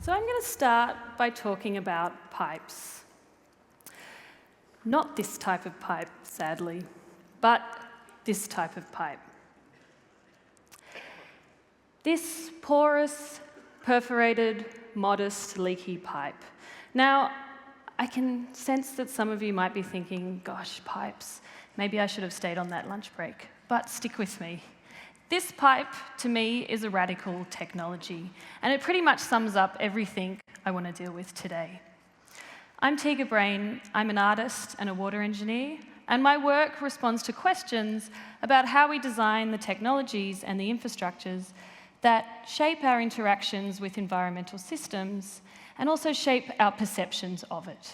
So I'm going to start by talking about pipes. Not this type of pipe, sadly, but this type of pipe. This porous, perforated, modest, leaky pipe. Now, I can sense that some of you might be thinking, gosh, pipes, maybe I should have stayed on that lunch break, but stick with me. This pipe, to me, is a radical technology, and it pretty much sums up everything I want to deal with today. I'm Tega Brain, I'm an artist and a water engineer, and my work responds to questions about how we design the technologies and the infrastructures that shape our interactions with environmental systems and also shape our perceptions of it.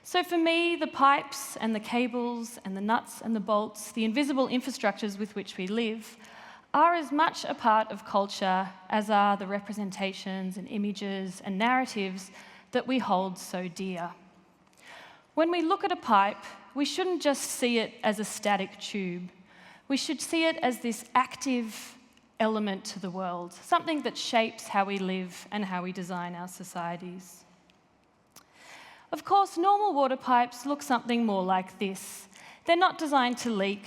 So for me, the pipes and the cables and the nuts and the bolts, the invisible infrastructures with which we live, are as much a part of culture as are the representations and images and narratives that we hold so dear. When we look at a pipe, we shouldn't just see it as a static tube. We should see it as this active element to the world, something that shapes how we live and how we design our societies. Of course, normal water pipes look something more like this. They're not designed to leak.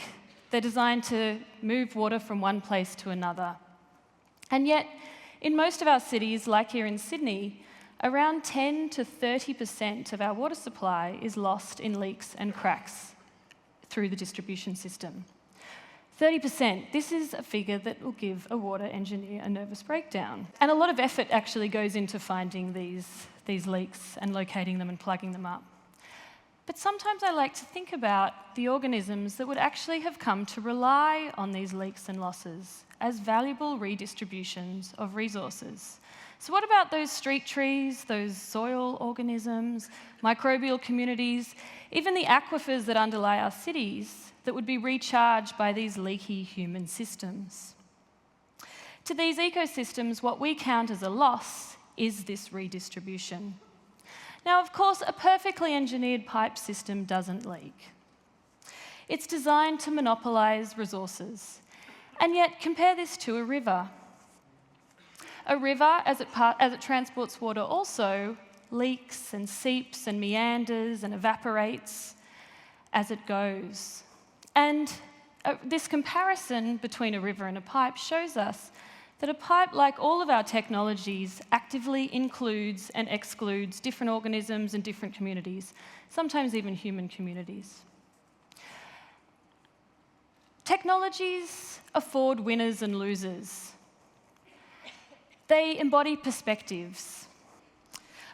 They're designed to move water from one place to another. And yet, in most of our cities, like here in Sydney, around 10 to 30% of our water supply is lost in leaks and cracks through the distribution system. 30%, this is a figure that will give a water engineer a nervous breakdown. And a lot of effort actually goes into finding these leaks and locating them and plugging them up. But sometimes I like to think about the organisms that would actually have come to rely on these leaks and losses as valuable redistributions of resources. So what about those street trees, those soil organisms, microbial communities, even the aquifers that underlie our cities that would be recharged by these leaky human systems? To these ecosystems, what we count as a loss is this redistribution. Now, of course, a perfectly engineered pipe system doesn't leak. It's designed to monopolise resources. And yet, compare this to a river. A river, as it transports water, also leaks and seeps and meanders and evaporates as it goes. And this comparison between a river and a pipe shows us that a pipe, like all of our technologies, actively includes and excludes different organisms and different communities, sometimes even human communities. Technologies afford winners and losers. They embody perspectives.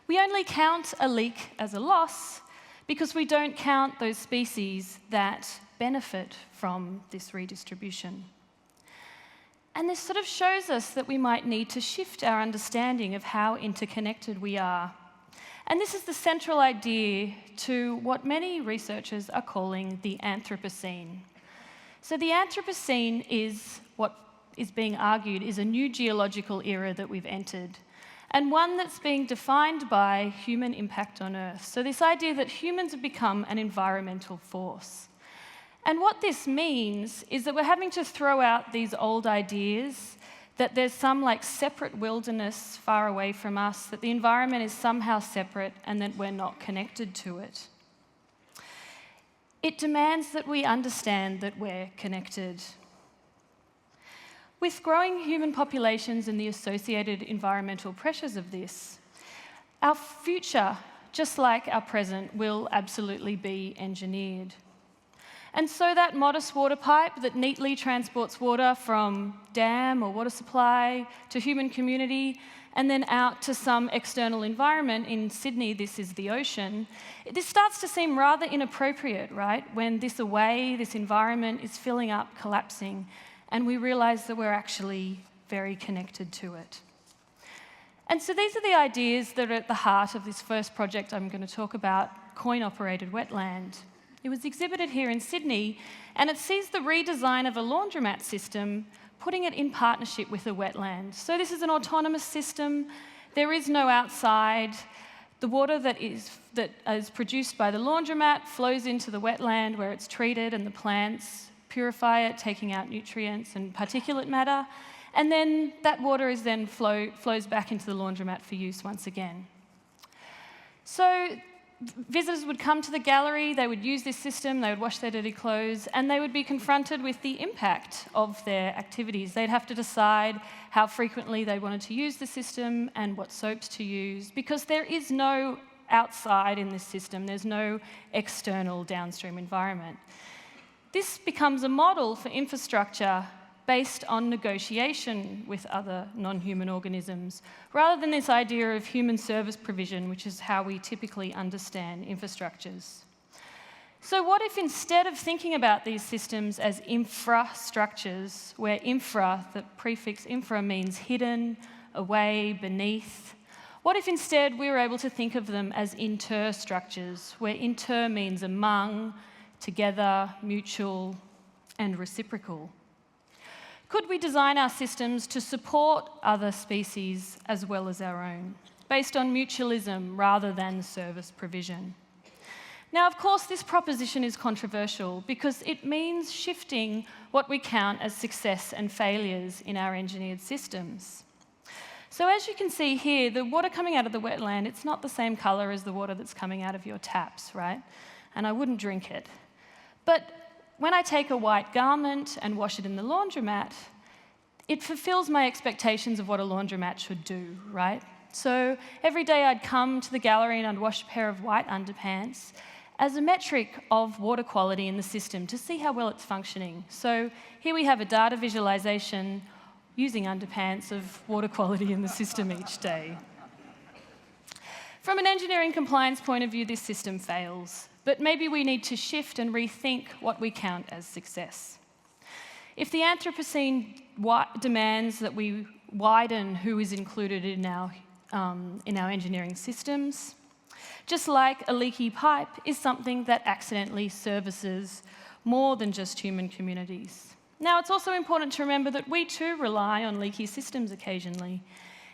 We only count a leak as a loss because we don't count those species that benefit from this redistribution. And this sort of shows us that we might need to shift our understanding of how interconnected we are. And this is the central idea to what many researchers are calling the Anthropocene. So the Anthropocene is what is being argued is a new geological era that we've entered, and one that's being defined by human impact on Earth. So this idea that humans have become an environmental force. And what this means is that we're having to throw out these old ideas that there's some separate wilderness far away from us, that the environment is somehow separate and that we're not connected to it. It demands that we understand that we're connected. With growing human populations and the associated environmental pressures of this, our future, just like our present, will absolutely be engineered. And so that modest water pipe that neatly transports water from dam or water supply to human community and then out to some external environment, in Sydney this is the ocean, this starts to seem rather inappropriate, right? When this environment is filling up, collapsing, and we realise that we're actually very connected to it. And so these are the ideas that are at the heart of this first project I'm going to talk about, coin-operated wetland. It was exhibited here in Sydney, and it sees the redesign of a laundromat system, putting it in partnership with a wetland. So this is an autonomous system. There is no outside. The water that is produced by the laundromat flows into the wetland where it's treated, and the plants purify it, taking out nutrients and particulate matter. And then that water is then flows back into the laundromat for use once again. So visitors would come to the gallery, they would use this system, they would wash their dirty clothes, and they would be confronted with the impact of their activities. They'd have to decide how frequently they wanted to use the system and what soaps to use, because there is no outside in this system, there's no external downstream environment. This becomes a model for infrastructure based on negotiation with other non-human organisms, rather than this idea of human service provision, which is how we typically understand infrastructures. So what if instead of thinking about these systems as infrastructures, where infra, the prefix infra, means hidden, away, beneath, what if instead we were able to think of them as interstructures, where inter means among, together, mutual, and reciprocal? Could we design our systems to support other species as well as our own, based on mutualism rather than service provision? Now, of course, this proposition is controversial because it means shifting what we count as success and failures in our engineered systems. So as you can see here, the water coming out of the wetland, it's not the same colour as the water that's coming out of your taps, right? And I wouldn't drink it. But when I take a white garment and wash it in the laundromat, it fulfills my expectations of what a laundromat should do, right? So every day I'd come to the gallery and I'd wash a pair of white underpants as a metric of water quality in the system to see how well it's functioning. So here we have a data visualization using underpants of water quality in the system each day. From an engineering compliance point of view, this system fails. But maybe we need to shift and rethink what we count as success. If the Anthropocene demands that we widen who is included in our engineering systems, just like a leaky pipe is something that accidentally services more than just human communities. Now, it's also important to remember that we too rely on leaky systems occasionally.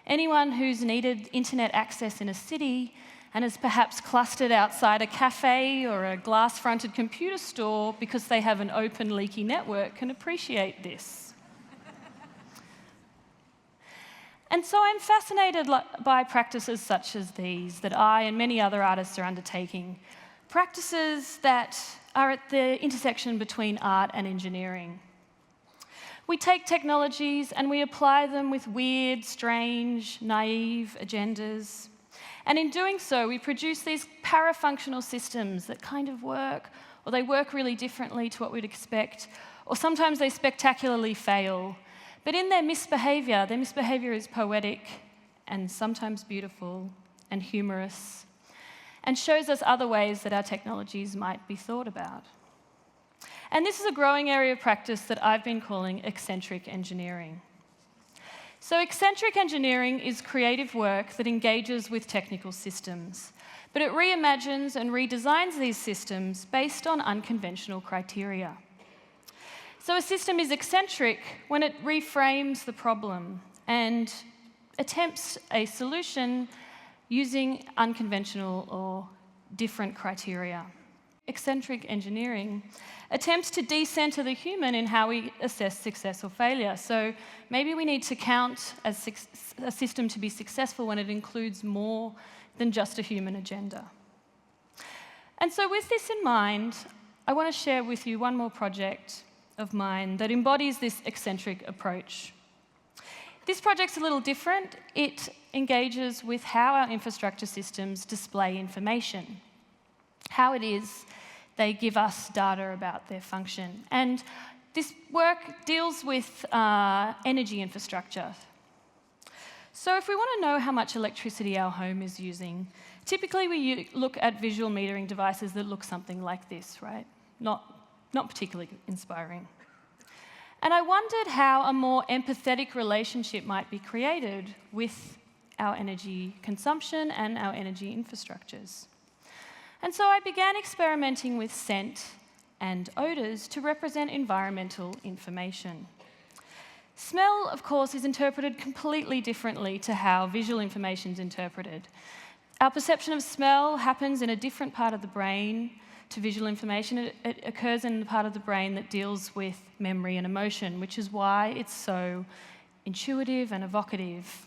Anyone who's needed internet access in a city and is perhaps clustered outside a cafe or a glass-fronted computer store because they have an open, leaky network can appreciate this. And so I'm fascinated by practices such as these that I and many other artists are undertaking, practices that are at the intersection between art and engineering. We take technologies and we apply them with weird, strange, naive agendas. And in doing so, we produce these parafunctional systems that kind of work, or they work really differently to what we'd expect, or sometimes they spectacularly fail. But in their misbehavior is poetic and sometimes beautiful and humorous, and shows us other ways that our technologies might be thought about. And this is a growing area of practice that I've been calling eccentric engineering. So eccentric engineering is creative work that engages with technical systems, but it reimagines and redesigns these systems based on unconventional criteria. So a system is eccentric when it reframes the problem and attempts a solution using unconventional or different criteria. Eccentric engineering attempts to decenter the human in how we assess success or failure. So maybe we need to count as a system to be successful when it includes more than just a human agenda. And so with this in mind, I want to share with you one more project of mine that embodies this eccentric approach. This project's a little different. It engages with how our infrastructure systems display information, how it is they give us data about their function. And this work deals with energy infrastructure. So if we want to know how much electricity our home is using, typically we look at visual metering devices that look something like this, right? Not particularly inspiring. And I wondered how a more empathetic relationship might be created with our energy consumption and our energy infrastructures. And so I began experimenting with scent and odours to represent environmental information. Smell, of course, is interpreted completely differently to how visual information is interpreted. Our perception of smell happens in a different part of the brain to visual information. It occurs in the part of the brain that deals with memory and emotion, which is why it's so intuitive and evocative.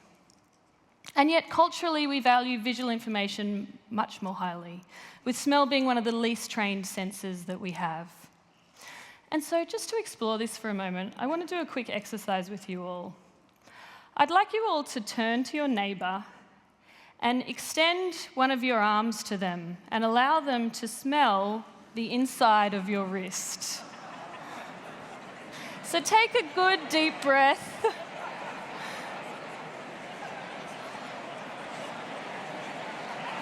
And yet, culturally, we value visual information much more highly, with smell being one of the least trained senses that we have. And so, just to explore this for a moment, I want to do a quick exercise with you all. I'd like you all to turn to your neighbour and extend one of your arms to them and allow them to smell the inside of your wrist. So take a good deep breath.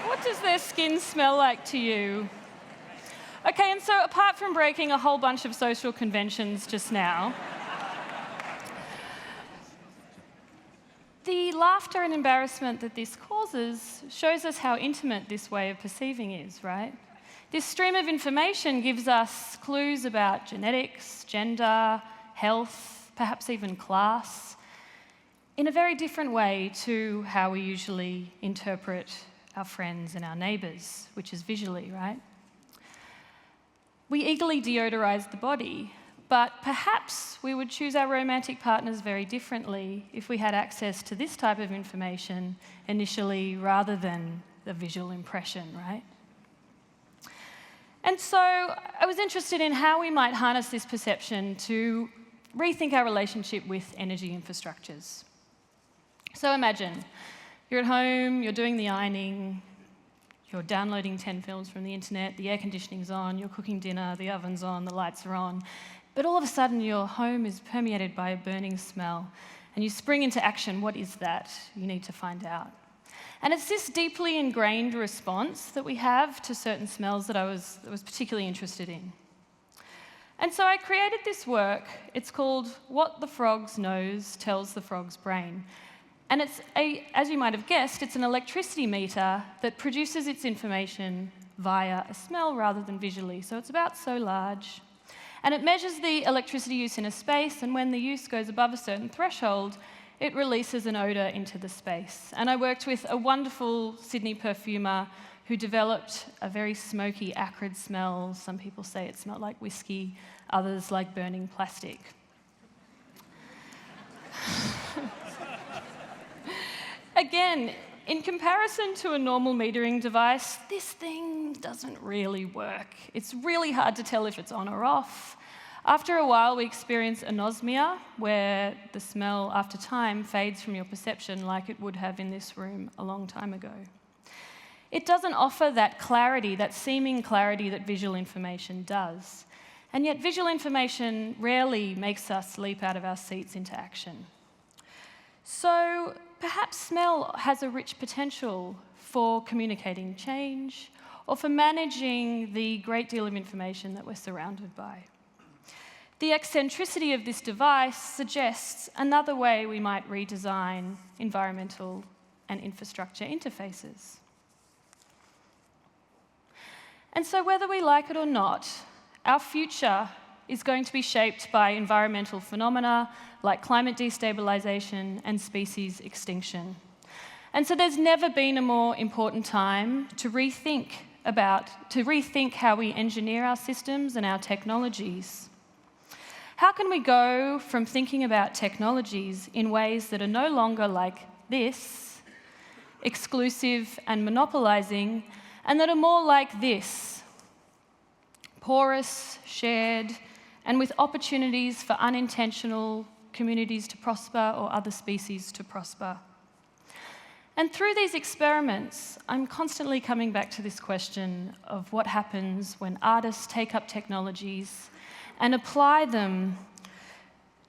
What does their skin smell like to you? Okay, and so apart from breaking a whole bunch of social conventions just now, the laughter and embarrassment that this causes shows us how intimate this way of perceiving is, right? This stream of information gives us clues about genetics, gender, health, perhaps even class, in a very different way to how we usually interpret our friends and our neighbours, which is visually, right? We eagerly deodorize the body, but perhaps we would choose our romantic partners very differently if we had access to this type of information initially rather than the visual impression, right? And so I was interested in how we might harness this perception to rethink our relationship with energy infrastructures. So imagine you're at home, you're doing the ironing, you're downloading 10 films from the internet, the air conditioning's on, you're cooking dinner, the oven's on, the lights are on, but all of a sudden your home is permeated by a burning smell and you spring into action. What is that? You need to find out. And it's this deeply ingrained response that we have to certain smells that I was particularly interested in. And so I created this work. It's called What the Frog's Nose Tells the Frog's Brain. And it's, as you might have guessed, it's an electricity meter that produces its information via a smell rather than visually. So it's about so large. And it measures the electricity use in a space, and when the use goes above a certain threshold, it releases an odour into the space. And I worked with a wonderful Sydney perfumer who developed a very smoky, acrid smell. Some people say it smelled like whiskey, others like burning plastic. Again, in comparison to a normal metering device, this thing doesn't really work. It's really hard to tell if it's on or off. After a while, we experience anosmia, where the smell, after time, fades from your perception like it would have in this room a long time ago. It doesn't offer that clarity, that seeming clarity that visual information does. And yet visual information rarely makes us leap out of our seats into action. So perhaps smell has a rich potential for communicating change or for managing the great deal of information that we're surrounded by. The eccentricity of this device suggests another way we might redesign environmental and infrastructure interfaces. And so whether we like it or not, our future is going to be shaped by environmental phenomena like climate destabilization and species extinction. And so there's never been a more important time to rethink how we engineer our systems and our technologies. How can we go from thinking about technologies in ways that are no longer like this, exclusive and monopolizing, and that are more like this, porous, shared, and with opportunities for unintentional communities to prosper or other species to prosper? And through these experiments, I'm constantly coming back to this question of what happens when artists take up technologies and apply them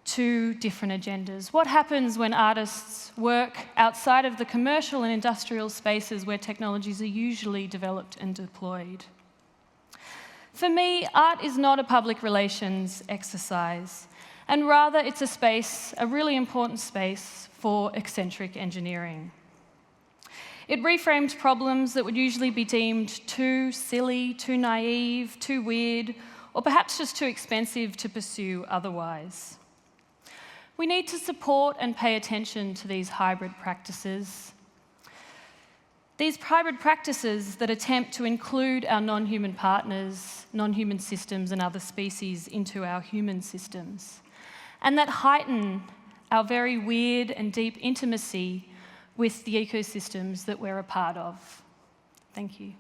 to different agendas. What happens when artists work outside of the commercial and industrial spaces where technologies are usually developed and deployed? For me, art is not a public relations exercise, and rather it's a space, a really important space for eccentric engineering. It reframed problems that would usually be deemed too silly, too naive, too weird, or perhaps just too expensive to pursue otherwise. We need to support and pay attention to these hybrid practices. These hybrid practices that attempt to include our non-human partners, non-human systems and other species into our human systems, and that heighten our very weird and deep intimacy with the ecosystems that we're a part of. Thank you.